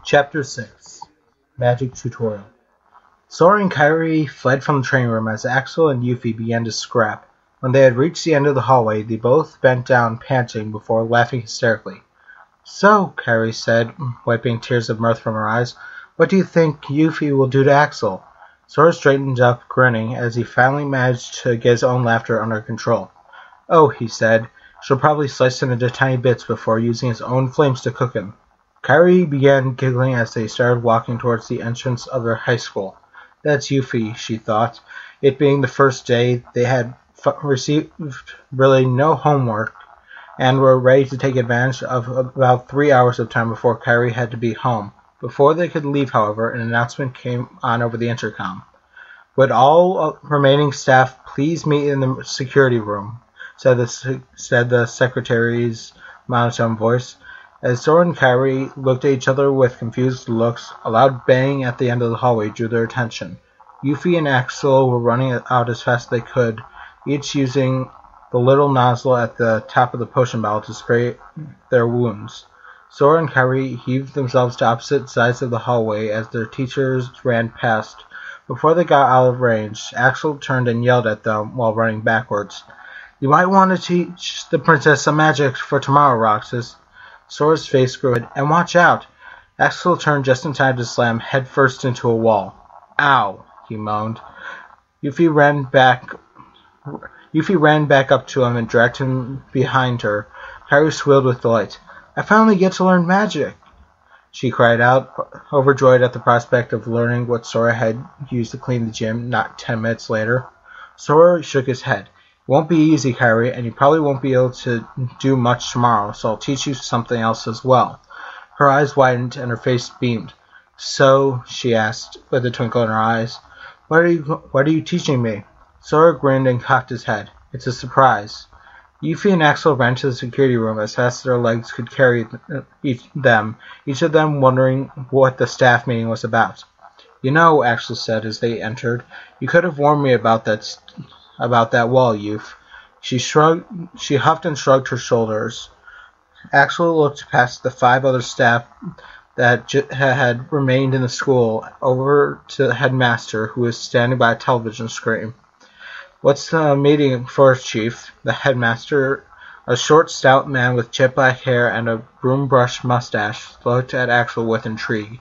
Chapter 6 Magic Tutorial. Sora and Kairi fled from the training room as Axel and Yuffie began to scrap. When they had reached the end of the hallway, they both bent down, panting, before laughing hysterically. "So," Kairi said, wiping tears of mirth from her eyes, "what do you think Yuffie will do to Axel?" Sora straightened up, grinning, as he finally managed to get his own laughter under control. "Oh," he said, "she'll probably slice him into tiny bits before using his own flames to cook him." Kairi began giggling as they started walking towards the entrance of their high school. "That's Yuffie," she thought. It being the first day, they had received really no homework and were ready to take advantage of about 3 hours of time before Kairi had to be home. Before they could leave, however, an announcement came on over the intercom. "Would all remaining staff please meet in the security room?" said the secretary's monotone voice. As Sora and Kairi looked at each other with confused looks, a loud bang at the end of the hallway drew their attention. Yuffie and Axel were running out as fast as they could, each using the little nozzle at the top of the potion bottle to spray their wounds. Sora and Kairi heaved themselves to opposite sides of the hallway as their teachers ran past. Before they got out of range, Axel turned and yelled at them while running backwards. "You might want to teach the princess some magic for tomorrow, Roxas." Sora's face grew red. "And watch out!" Axel turned just in time to slam headfirst into a wall. "Ow!" he moaned. Yuffie ran back up to him and dragged him behind her. Kairi squealed with delight. "I finally get to learn magic!" she cried out, overjoyed at the prospect of learning what Sora had used to clean the gym not 10 minutes later. Sora shook his head. "It won't be easy, Kairi, and you probably won't be able to do much tomorrow, so I'll teach you something else as well." Her eyes widened and her face beamed. "So," she asked, with a twinkle in her eyes, What are you teaching me?" Sora grinned and cocked his head. "It's a surprise." Yuffie and Axel ran to the security room as fast as their legs could carry them, each of them wondering what the staff meeting was about. "You know," Axel said as they entered, "you could have warned me about that wall, Yuff." She huffed and shrugged her shoulders. Axel looked past the 5 other staff that had remained in the school over to the headmaster, who was standing by a television screen. "What's the meeting for, Chief?" The headmaster, a short, stout man with jet black hair and a broom-brush mustache, looked at Axel with intrigue.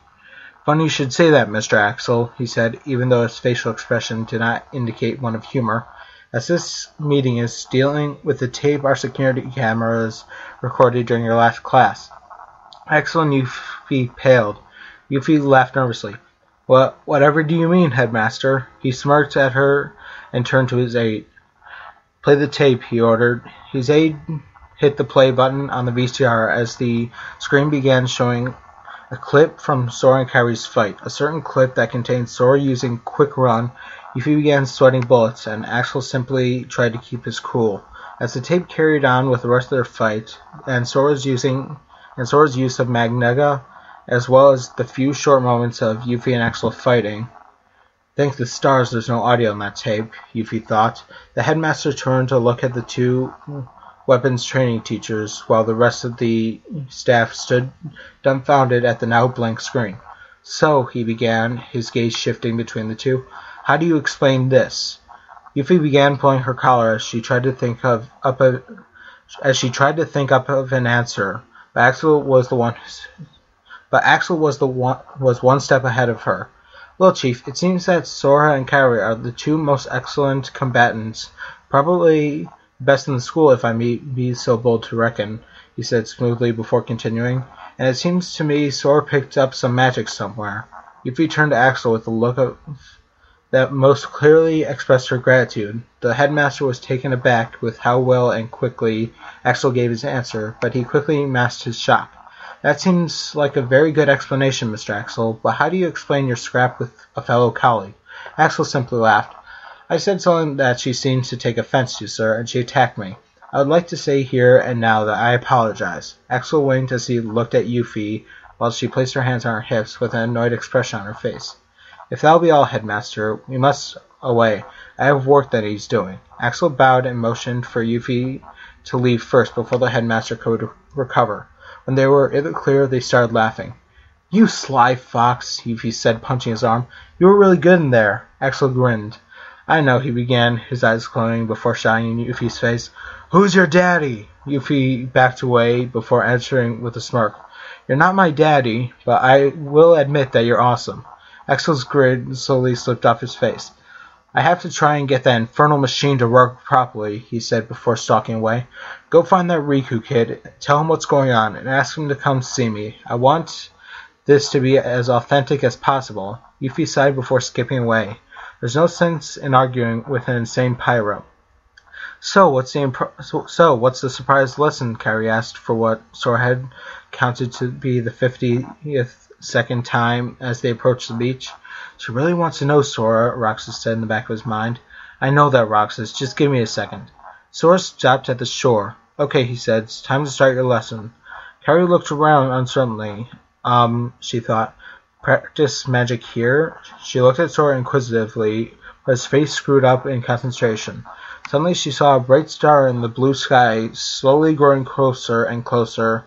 "Funny you should say that, Mr. Axel," he said, even though his facial expression did not indicate one of humor, "as this meeting is dealing with the tape our security cameras recorded during your last class." Axel and Yuffie paled. Yuffie laughed nervously. Whatever do you mean, headmaster?" He smirked at her and turned to his aide. "Play the tape," he ordered. His aide hit the play button on the VCR as the screen began showing a clip from Sora and Kairi's fight, a certain clip that contained Sora using Quick Run. Yuffie began sweating bullets, and Axel simply tried to keep his cool. As the tape carried on with the rest of their fight, and Sora's use of Magnega, as well as the few short moments of Yuffie and Axel fighting. Thank the stars there's no audio on that tape, Yuffie thought. The headmaster turned to look at the 2 weapons training teachers, while the rest of the staff stood dumbfounded at the now blank screen. "So," he began, his gaze shifting between the 2, "how do you explain this?" Yuffie began pulling her collar as she tried to think up of an answer, but Axel was one step ahead of her. "Well, Chief, it seems that Sora and Kairi are the 2 most excellent combatants, probably best in the school if I may be so bold to reckon," he said smoothly before continuing, "and it seems to me Sora picked up some magic somewhere." Yuffie turned to Axel with a look that most clearly expressed her gratitude. The headmaster was taken aback with how well and quickly Axel gave his answer, but he quickly masked his shock. "That seems like a very good explanation, Mr. Axel, but how do you explain your scrap with a fellow colleague?" Axel simply laughed. "I said something that she seems to take offense to, sir, and she attacked me. I would like to say here and now that I apologize." Axel winked as he looked at Yuffie, while she placed her hands on her hips with an annoyed expression on her face. "If that'll be all, headmaster, we must away. I have work that he's doing." Axel bowed and motioned for Yuffie to leave first before the headmaster could recover. When they were in the clear, they started laughing. You sly fox, Yuffie said, punching his arm. You were really good in there. Axel grinned. I know, he began, his eyes glowing before shouting in Yuffie's face. Who's your daddy? Yuffie backed away before answering with a smirk. You're not my daddy, but I will admit that you're awesome. Axel's grin slowly slipped off his face. I have to try and get that infernal machine to work properly, he said before stalking away. Go find that Riku kid, tell him what's going on, and ask him to come see me. I want this to be as authentic as possible. Yuffie sighed before skipping away. There's no sense in arguing with an insane pyro. So, what's the surprise lesson? Kairi asked for what Sora had counted to be the 50th second time as they approached the beach. She really wants to know, Sora, Roxas said in the back of his mind. I know that, Roxas. Just give me a second. Sora stopped at the shore. Okay, he said. It's time to start your lesson. Kairi looked around uncertainly. She thought. Practice magic here? She looked at Sora inquisitively, but his face screwed up in concentration. Suddenly she saw a bright star in the blue sky, slowly growing closer and closer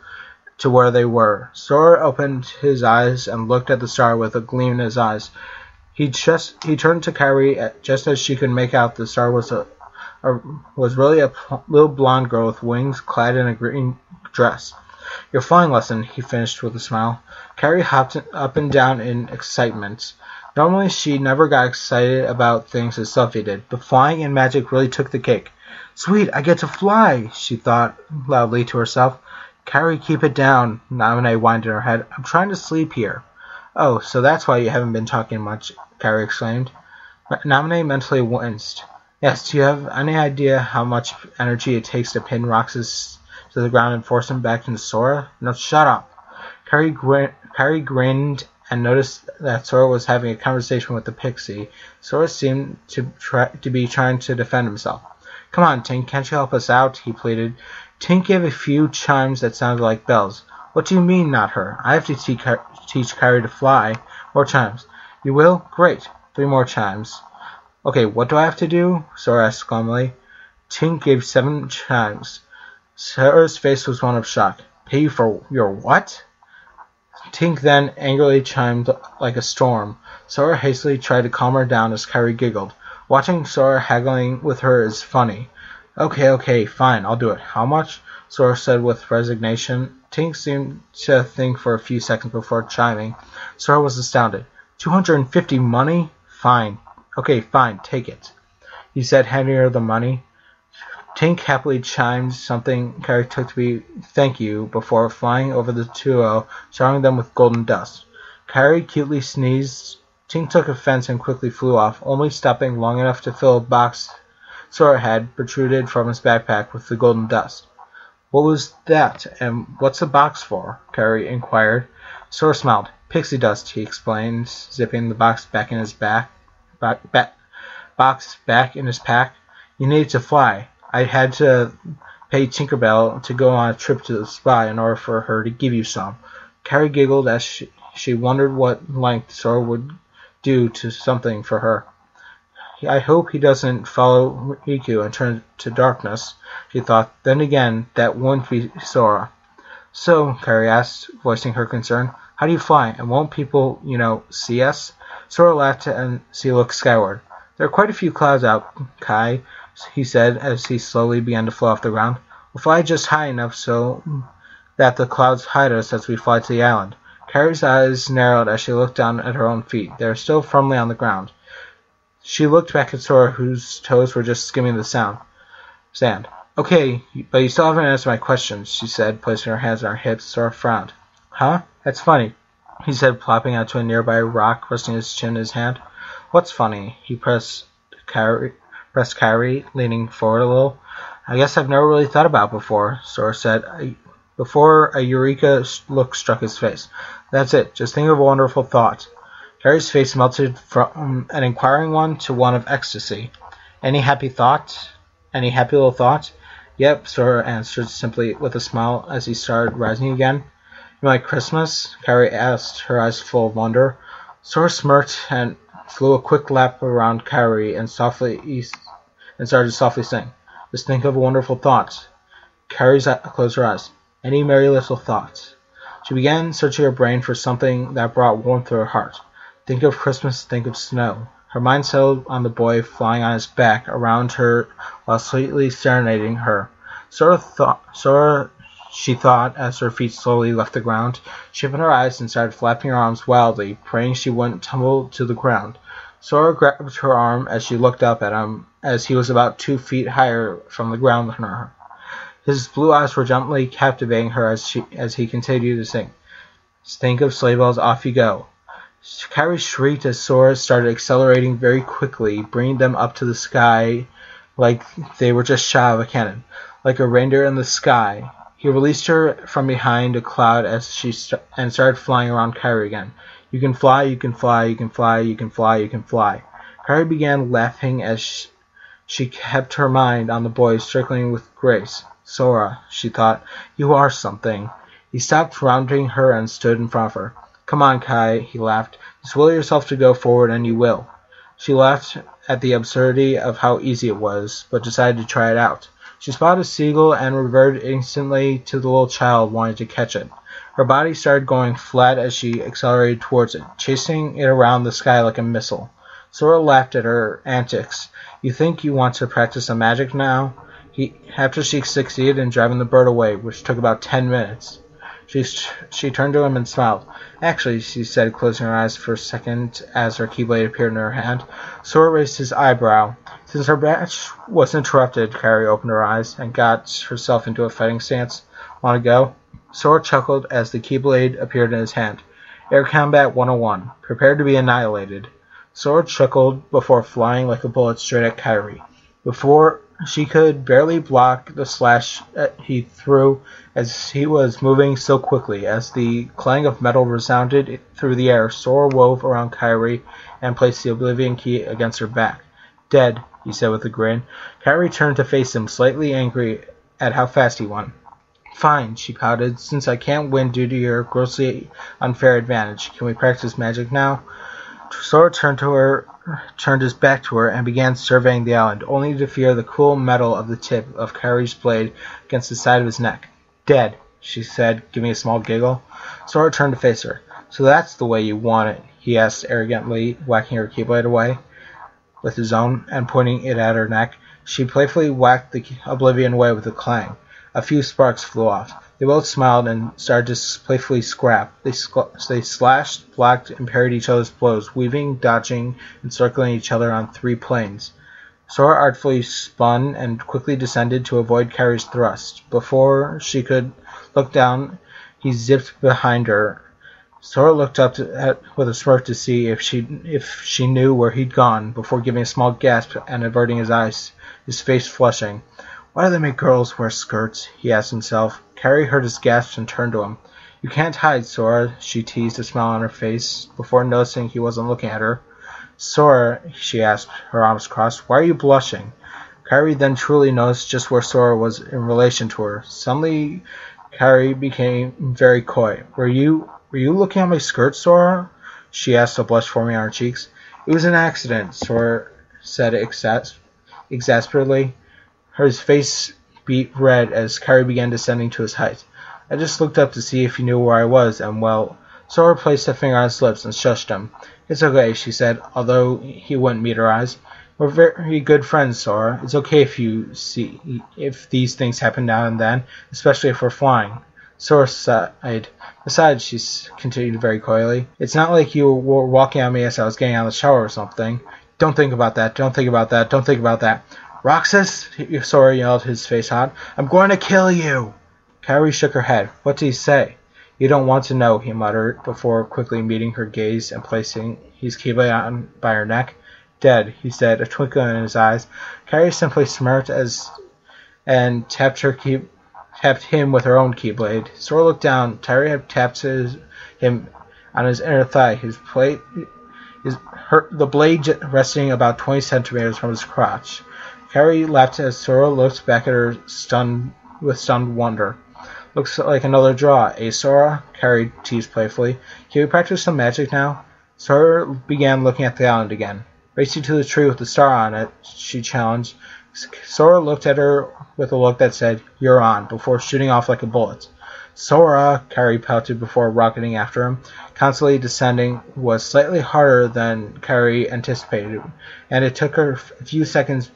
to where they were. Sora opened his eyes and looked at the star with a gleam in his eyes. He turned to Kairi just as she could make out the star was really a little blonde girl with wings, clad in a green dress. Your flying lesson, he finished with a smile. Kairi hopped up and down in excitement. Normally she never got excited about things as Sophie did, but flying and magic really took the cake. Sweet, I get to fly, she thought loudly to herself. Kairi, keep it down, Naminé whined in her head. I'm trying to sleep here. Oh, so that's why you haven't been talking much, Kairi exclaimed. Naminé mentally winced. Yes, do you have any idea how much energy it takes to pin Roxas to the ground and force him back into Sora? No, shut up. Kairi grinned and noticed that Sora was having a conversation with the pixie. Sora seemed to be trying to defend himself. Come on, Tink, can't you help us out? He pleaded. Tink gave a few chimes that sounded like bells. What do you mean, not her? I have to teach Kairi to fly. More chimes. You will? Great. 3 more chimes. Okay, what do I have to do? Sora asked glumly. Tink gave 7 chimes. Sora's face was one of shock. Pay you for your what? Tink then angrily chimed like a storm. Sora hastily tried to calm her down as Kairi giggled. Watching Sora haggling with her is funny. Okay, fine, I'll do it. How much? Sora said with resignation. Tink seemed to think for a few seconds before chiming. Sora was astounded. 250 money? Fine. Okay, fine, take it. He said, handing her the money. Tink happily chimed something Kairi took to be thank you before flying over the duo, showering them with golden dust. Kairi cutely sneezed. Tink took offense and quickly flew off, only stopping long enough to fill a box Sora had protruded from his backpack with the golden dust. What was that, and what's the box for? Kairi inquired. Sora smiled. Pixie dust, he explained, zipping the box back in his pack. You needed to fly. I had to pay Tinkerbell to go on a trip to the spa in order for her to give you some. Kairi giggled as she wondered what length Sora would do to something for her. I hope he doesn't follow Riku and turn to darkness, she thought. Then again, that wouldn't be Sora. So, Kairi asked, voicing her concern, how do you fly, and won't people, see us? Sora laughed and she looked skyward. There are quite a few clouds out, Kai, he said as he slowly began to flow off the ground. We'll fly just high enough so that the clouds hide us as we fly to the island. Kairi's eyes narrowed as she looked down at her own feet. They were still firmly on the ground. She looked back at Sora, whose toes were just skimming the sand. Okay, but you still haven't answered my questions, she said, placing her hands on her hips. Sora frowned. Huh? That's funny, he said, plopping onto a nearby rock, resting his chin in his hand. What's funny? He pressed Kairi, leaning forward a little. I guess I've never really thought about it before, Sora said, before a eureka look struck his face. That's it. Just think of a wonderful thought. Kairi's face melted from an inquiring one to one of ecstasy. Any happy thought? Any happy little thought? Yep, Sora answered simply with a smile as he started rising again. You like Christmas? Kairi asked, her eyes full of wonder. Sora smirked and flew a quick lap around Kairi and started to softly sing. Just think of a wonderful thought. Kairi closed her eyes. Any merry little thought. She began searching her brain for something that brought warmth to her heart. Think of Christmas, think of snow. Her mind settled on the boy flying on his back around her while sweetly serenading her. Sora, she thought, as her feet slowly left the ground. She opened her eyes and started flapping her arms wildly, praying she wouldn't tumble to the ground. Sora grabbed her arm as she looked up at him, as he was about 2 feet higher from the ground than her. His blue eyes were gently captivating her as he continued to sing. Think of sleigh bells, off you go. Kairi shrieked as Sora started accelerating very quickly, bringing them up to the sky like they were just shy of a cannon, like a reindeer in the sky. He released her from behind a cloud and started flying around Kairi again. You can fly, you can fly, you can fly, you can fly, you can fly. Kairi began laughing as she kept her mind on the boy circling with grace. Sora, she thought, you are something. He stopped rounding her and stood in front of her. Come on, Kai, he laughed. Just will yourself to go forward and you will. She laughed at the absurdity of how easy it was, but decided to try it out. She spotted a seagull and reverted instantly to the little child wanting to catch it. Her body started going flat as she accelerated towards it, chasing it around the sky like a missile. Sora laughed at her antics. You think you want to practice some magic now? After she succeeded in driving the bird away, which took about 10 minutes. She turned to him and smiled. Actually, she said, closing her eyes for a second as her keyblade appeared in her hand. Sora raised his eyebrow. Since her batch was interrupted, Kairi opened her eyes and got herself into a fighting stance. Want to go? Sora chuckled as the keyblade appeared in his hand. Air Combat 101. Prepare to be annihilated. Sora chuckled before flying like a bullet straight at Kairi. Before she could barely block the slash he threw as he was moving so quickly. As the clang of metal resounded through the air, Sora wove around Kairi and placed the Oblivion Key against her back. Dead, he said with a grin. Kairi turned to face him, slightly angry at how fast he went. Fine, she pouted. Since I can't win due to your grossly unfair advantage, can we practice magic now? Sora turned his back to her and began surveying the island, only to feel the cool metal of the tip of Kairi's blade against the side of his neck. Dead, she said, giving a small giggle. Sora turned to face her. So that's the way you want it, he asked arrogantly, whacking her keyblade away with his own and pointing it at her neck. She playfully whacked the Oblivion away with a clang. A few sparks flew off. They both smiled and started to playfully scrap. They slashed, blocked, and parried each other's blows, weaving, dodging, and circling each other on 3 planes. Sora artfully spun and quickly descended to avoid Kairi's thrust. Before she could look down, he zipped behind her. Sora looked up with a smirk to see if she knew where he'd gone, before giving a small gasp and averting his eyes, his face flushing. Why do they make girls wear skirts? He asked himself. Kairi heard his gasps and turned to him. You can't hide, Sora, she teased, a smile on her face, before noticing he wasn't looking at her. Sora, she asked, her arms crossed, why are you blushing? Kairi then truly noticed just where Sora was in relation to her. Suddenly, Kairi became very coy. Were you looking at my skirt, Sora? She asked, a blush forming on her cheeks. It was an accident, Sora said exasperately. Her face beat red as Kairi began descending to his height. I just looked up to see if he knew where I was, and well... Sora placed a finger on his lips and shushed him. It's okay, she said, although he wouldn't meet her eyes. We're very good friends, Sora. It's okay if these things happen now and then, especially if we're flying. Sora sighed. Besides, she continued very coyly, it's not like you were walking on me as I was getting out of the shower or something. Don't think about that, don't think about that, don't think about that. Roxas, Sora yelled, his face hot. I'm going to kill you! Kairi shook her head. What did he say? You don't want to know, he muttered, before quickly meeting her gaze and placing his keyblade on by her neck. Dead, he said, a twinkle in his eyes. Kairi simply smirked and tapped him with her own keyblade. Sora looked down. Kairi had tapped him on his inner thigh, the blade resting about 20 centimeters from his crotch. Kairi laughed as Sora looked back at her with stunned wonder. Looks like another draw, eh, Sora? Kairi teased playfully. Can we practice some magic now? Sora began looking at the island again. Race you to the tree with the star on it, she challenged. Sora looked at her with a look that said, You're on, before shooting off like a bullet. Sora, Kairi pouted before rocketing after him. Constantly descending was slightly harder than Kairi anticipated, and it took her a few seconds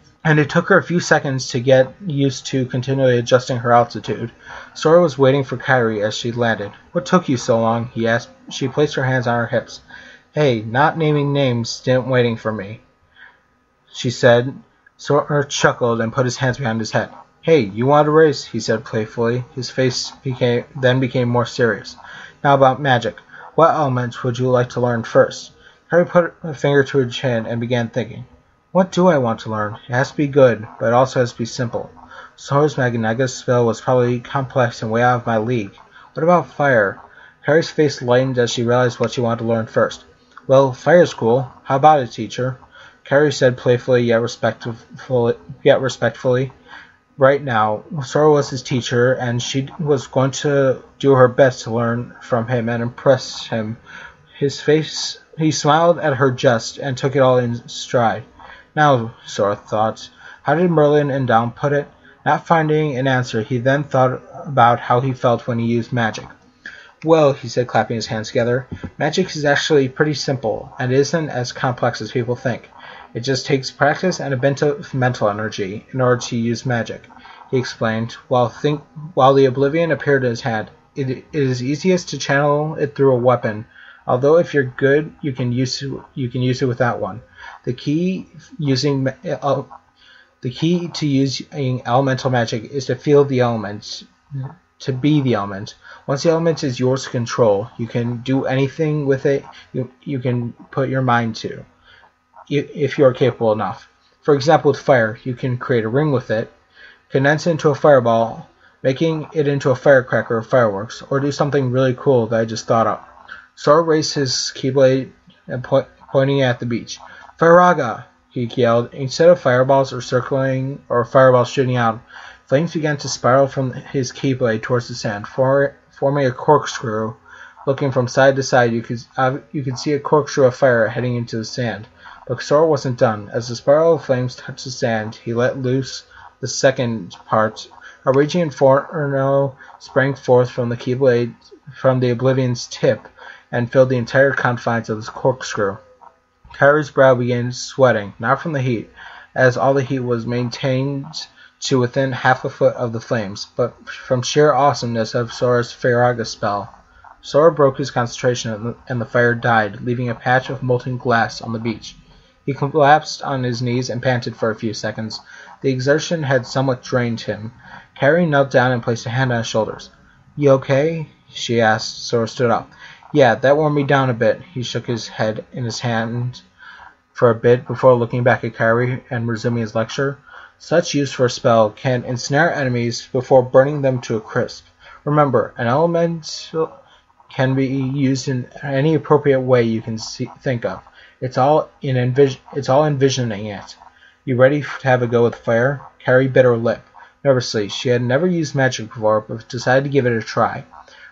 to get used to continually adjusting her altitude. Sora was waiting for Kairi as she landed. "What took you so long?" he asked. She placed her hands on her hips. "Hey, not naming names didn't waiting for me," she said. Sora chuckled and put his hands behind his head. "Hey, you want a race?" he said playfully. His face became more serious. "Now about magic. What element would you like to learn first?" Kairi put a finger to her chin and began thinking. "What do I want to learn? It has to be good, but it also has to be simple. Sora's Maganaga spell was probably complex and way out of my league. What about fire?" Kairi's face lightened as she realized what she wanted to learn first. "Well, fire's cool. How about it, teacher?" Kairi said playfully yet respectfully. Right now, Sora was his teacher, and she was going to do her best to learn from him and impress him. He smiled at her jest and took it all in stride. Now, Sora thought, how did Merlin and Down put it? Not finding an answer, he then thought about how he felt when he used magic. "Well," he said, clapping his hands together, "magic is actually pretty simple, and isn't as complex as people think. It just takes practice and a bit of mental energy in order to use magic," he explained, while the oblivion appeared in his hand. It is easiest to channel it through a weapon, although if you're good, you can use it without one. The key to using elemental magic is to feel the element, to be the element. Once the element is yours to control, you can do anything with it you can put your mind to, if you are capable enough. For example, with fire, you can create a ring with it, condense it into a fireball, making it into a firecracker or fireworks, or do something really cool that I just thought of. Sora raised his keyblade and pointing at the beach. "Firaga!" he yelled. Instead of fireballs or fireballs shooting out, flames began to spiral from his keyblade towards the sand, forming a corkscrew. Looking from side to side, you could see a corkscrew of fire heading into the sand. But Sora wasn't done. As the spiral of flames touched the sand, he let loose the second part. A raging inferno sprang forth from the Oblivion's tip, and filled the entire confines of the corkscrew. Kairi's brow began sweating, not from the heat, as all the heat was maintained to within half a foot of the flames, but from sheer awesomeness of Sora's Firaga spell. Sora broke his concentration, and the fire died, leaving a patch of molten glass on the beach. He collapsed on his knees and panted for a few seconds. The exertion had somewhat drained him. Kairi knelt down and placed a hand on his shoulders. "You okay?" she asked. Sora stood up. "Yeah, that wore me down a bit." He shook his head in his hand for a bit before looking back at Kairi and resuming his lecture. "Such use for a spell can ensnare enemies before burning them to a crisp. Remember, an element can be used in any appropriate way you can think of. It's all envisioning it. You ready to have a go with fire?" Kairi bit her lip nervously. She had never used magic before, but decided to give it a try.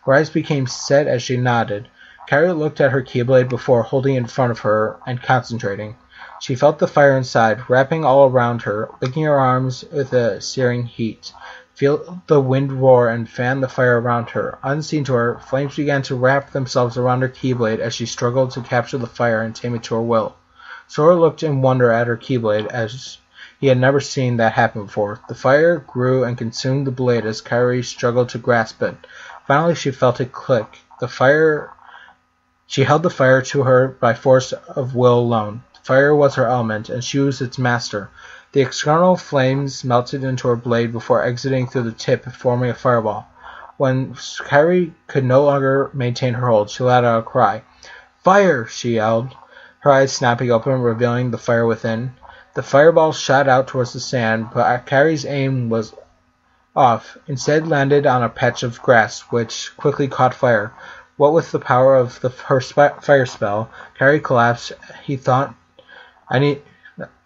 Her eyes became set as she nodded. Kairi looked at her keyblade before holding it in front of her and concentrating. She felt the fire inside, wrapping all around her, licking her arms with a searing heat. Feel the wind roar and fan the fire around her. Unseen to her, flames began to wrap themselves around her keyblade as she struggled to capture the fire and tame it to her will. Sora looked in wonder at her keyblade, as he had never seen that happen before. The fire grew and consumed the blade as Kairi struggled to grasp it. Finally, she felt it click. She held the fire to her by force of will alone. Fire was her element, and she was its master. The external flames melted into her blade before exiting through the tip, forming a fireball. When Kairi could no longer maintain her hold, she let out a cry. "Fire!" she yelled, her eyes snapping open, revealing the fire within. The fireball shot out towards the sand, but Kairi's aim was off. Instead, landed on a patch of grass, which quickly caught fire. What with the power of her fire spell, Kairi collapsed.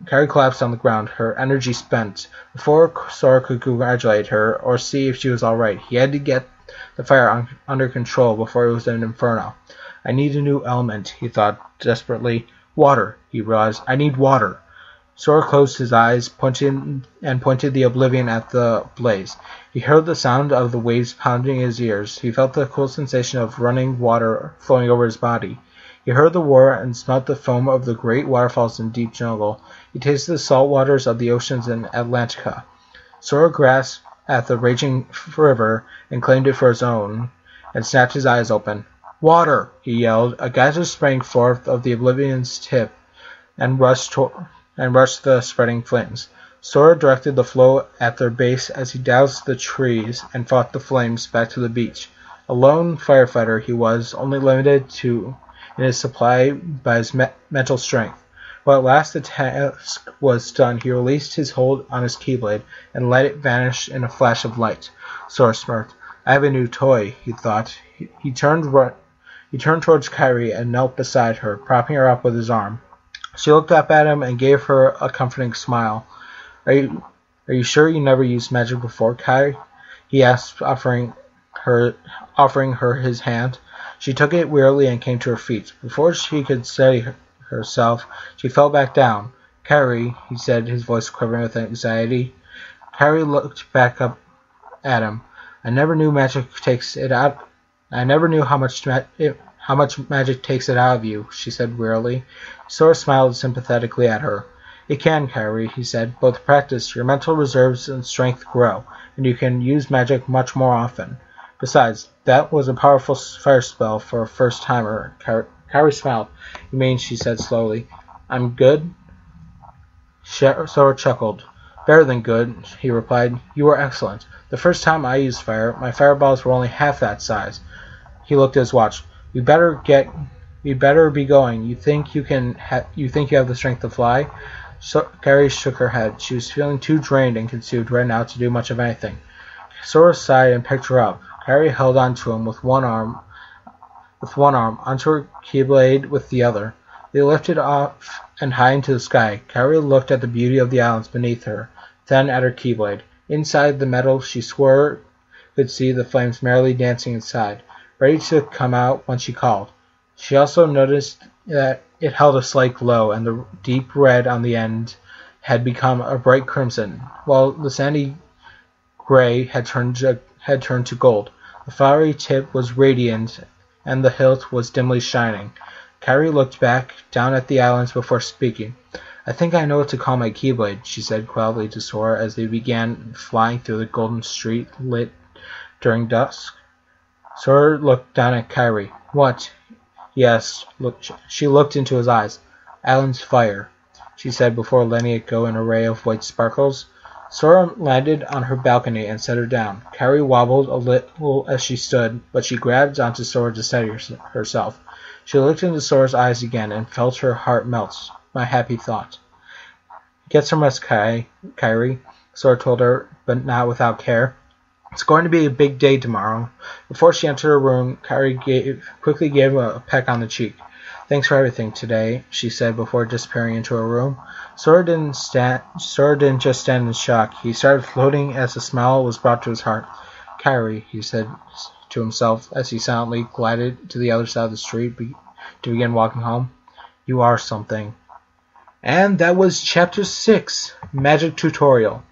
Kairi collapsed on the ground, her energy spent. Before Sora could congratulate her or see if she was all right, he had to get the fire under control before it was an inferno. "I need a new element," he thought desperately. "Water," he realized. "I need water." Sora closed his eyes, pointed the oblivion at the blaze. He heard the sound of the waves pounding his ears. He felt the cool sensation of running water flowing over his body. He heard the roar and smelt the foam of the great waterfalls in deep jungle. He tasted the salt waters of the oceans in Atlantica. Sora grasped at the raging river and claimed it for his own, and snapped his eyes open. "Water!" he yelled. A geyser sprang forth of the oblivion's tip and rushed the spreading flames. Sora directed the flow at their base as he doused the trees and fought the flames back to the beach. A lone firefighter he was, only limited in his supply by his mental strength. When at last the task was done, he released his hold on his Keyblade and let it vanish in a flash of light. Sora smirked. "I have a new toy," he thought. He turned towards Kairi and knelt beside her, propping her up with his arm. She looked up at him and gave her a comforting smile. Are you sure you never used magic before, Kairi?" he asked, offering her his hand. She took it wearily and came to her feet. Before she could steady herself, she fell back down. "Kairi," he said, his voice quivering with anxiety. Kairi looked back up at him. I never knew how much magic takes it out of you," she said wearily. Sora smiled sympathetically at her. "It can, Kairi," he said, "but with practice, your mental reserves and strength grow, and you can use magic much more often. Besides, that was a powerful fire spell for a first-timer." Kairi smiled. "You mean," she said slowly, "I'm good?" Sora chuckled. "Better than good," he replied. "You were excellent. The first time I used fire, my fireballs were only half that size." He looked at his watch. "We'd better be going. You think you have the strength to fly?" Kairi shook her head. She was feeling too drained and consumed right now to do much of anything. Sora sighed and picked her up. Kairi held on to him with one arm, onto her Keyblade with the other. They lifted off and high into the sky. Kairi looked at the beauty of the islands beneath her, then at her Keyblade. Inside the metal, she swore could see the flames merrily dancing inside, ready to come out when she called. She also noticed that it held a slight glow, and the deep red on the end had become a bright crimson, while the sandy gray had turned to gold. The flowery tip was radiant, and the hilt was dimly shining. Kairi looked back down at the islands before speaking. "I think I know what to call my Keyblade," she said quietly to Sora as they began flying through the golden street lit during dusk. Sora looked down at Kairi. "What?" "Yes." She looked into his eyes. "Island's fire," she said before letting it go in an array of white sparkles. Sora landed on her balcony and set her down. Kairi wobbled a little as she stood, but she grabbed onto Sora to steady herself. She looked into Sora's eyes again and felt her heart melt. My happy thought. "Get some rest, Kairi," Sora told her, but not without care. "It's going to be a big day tomorrow." Before she entered her room, Kairi quickly gave him a peck on the cheek. "Thanks for everything today," she said before disappearing into her room. Sora didn't just stand in shock. He started floating as a smile was brought to his heart. "Kairi," he said to himself as he silently glided to the other side of the street to begin walking home. "You are something." And that was Chapter 6, Magic Tutorial.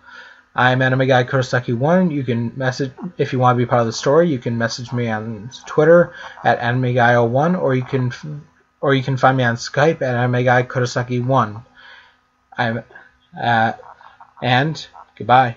I'm Anime Guy Kurosaki1. You can message, if you want to be part of the story, you can message me on Twitter at AnimeGuy01, or you can find me on Skype at Anime Guy Kurosaki1. And goodbye.